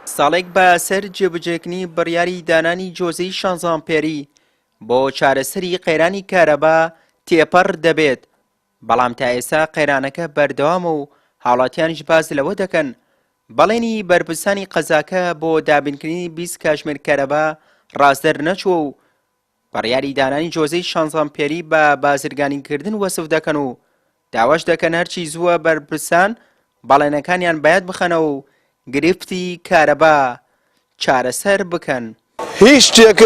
ساڵێک بەسەر جێبەجێکردنی بڕیاری دانانی جۆزەی 16 ئەمپێری بۆ چارەسەری قەیرانی کارەبا تێپەڕ دەبێت، بەڵام تا ئێستا قەیرانەکە بەردەوامە و هاوڵاتیانیش باز لەوە دەکەن بەڵێنی بەرپرسانی قەزاکە بۆ دابینکردنی 20 کاتژمێر کارەبا ڕاستدەر نەچووە و بڕیاری دانانی جۆزەی 16 ئەمپێری بە بازرگانیکردن وەسف دەکەن و داواش دەکەن هەرچی زووە بەرپرسان بەڵێنەکانیان بەیاد بخەنەوە و گرفتی کارەبا چارەسەر بکەن. هیچ شتێک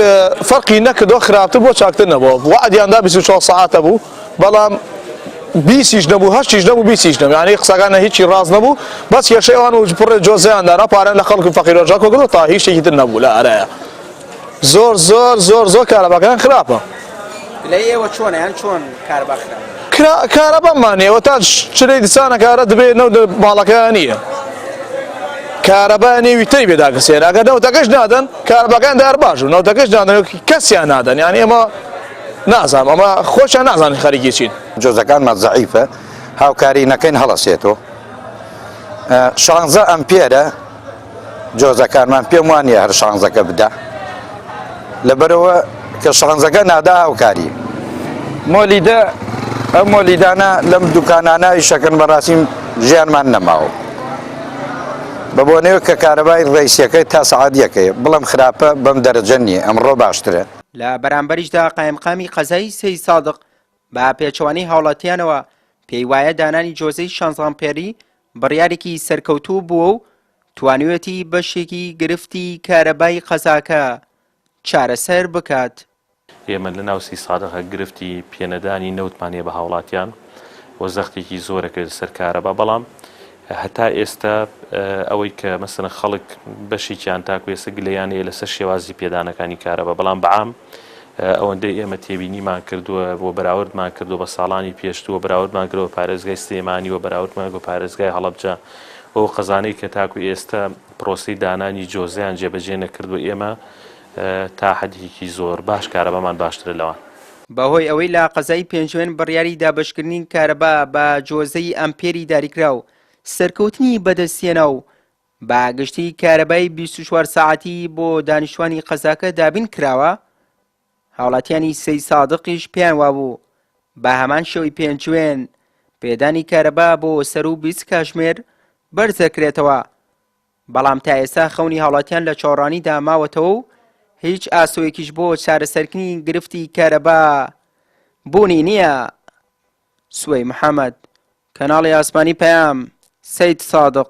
فەرقی نەکردەوە خراپتر بۆ چاکتر نەبووە. وعدیاندا 24 ساعتە بوو، بەڵام 20 نەبوو، 8 نەبوو، 20 نەبوو. یعنی قسەکانە هیچی ڕاست نەبوو، بەس کێشەیەوان و پڕ جۆزەیاندانا پارەیان لە خەڵک فەقیرۆژا کۆکردەوە تا هیچ شتێکی تر نەبوو لە ئەرەیە. زۆر کارەباکان خراپە. لە ئێوە چۆنیان چۆن کارەبا خراپە؟ کارەبامانەوە تا چرەی دیسانە کارە دەبێت نەو باڵەکەیان نییە. کارەبا نێوی تری بێداگەسێن، ئەگەر نەوتەکەش نادەن کارەباکان دار باش و نەوتەکەش نادەن کەسیان نادەن. یعنی ئێمە نازانم، ئەمە خۆشیان نازانن خەریکی چین. جۆزەکانمان زەعیفە، هاوکاری نەکەین هەڵەسێتەوە. 16 ئەمپێرە جۆزەکانمان پێم وانە هەر 16 بدە، لەبەرەوە کە 16 نادا هاوکاری مۆلیدە ئەم مۆلیدانە لەم دوکانانە ئیشەکەن بەڕاستیم ژیانمان نەماوە بە بۆنەوە کە کارەبای ڕئیسیەکەی تا سەعاتیەکەیە، بڵام خراپە بەم دەرەجە نییە، ئەمڕۆ باشترە. لە بەرامبەریشدا قایمقامی قەزای سەی سادق بە پێچەوانەی هاوڵاتیانەوە پێی وایە دانانی جۆزەی 16 ئەمپێری بڕیارێکی سەرکەوتوو بووە و توانوێتی بەشێکی گرفتی کارەبای قەزاکە چارەسەر بکات. ئێمە لە ناو 30 سادقە گرفتی پێنەدانی نەوتمانێ بە هاوڵاتیان وەزەختێکی زۆرە کرد سەر کارەبا، بەڵام هەتا ئێستا ئەوەی کە مەسەڵەن خەڵک بەشێکیان تاکو ئێستا گلەیانەیە لەسەر شێوازی پێدانەکانی کارەبا، بەڵام بەعام ئەوەندەی ئێمە تێبینیمان کردووە بۆ بەراوردمان کردو بە ساڵانی پێشتووە، بەراوردمان کردەوە پارێزگای سلێمانی و بەراوردمان بۆ پارێزگای هەڵەبجە، بۆ قەزانەی کە تاکو ئێستا پرۆسی دانانی جۆزەیان جێبەجێ نەکردو ئێمە تا حەدێکی زۆر باش کارەبامان باشترە لەوان. بەهۆی ئەوەی لا قەزای پێنجوێن بڕیاری دابشکردنی کارەبا بە جۆزەی ئەمپێری داریکرا و سەرکەوتنی بەدەستێنا و باگشتی کارەبای 24 ساعتی بۆ دانیشتوانی قەزاکە دابین کراوە، هاوڵاتیانی سەی سادقیش پێیان وابوو بە هەمان شێوەی پێنجوێن پێدانی کارەبا بۆ سەر و 20 کاتژمێر بەرزەکرێتەوە، بەڵام تا ئێستا خەونی هاوڵاتیان لە چاوەڕوانیدا ماوەتەوە و هیچ ئاسۆیەکیش بۆ چارەسەرکردنی گرفتی کارەبا بوونی نییە. سوەی محەممەد، کەناڵی ئاسمانی پەیام، سەید سادق.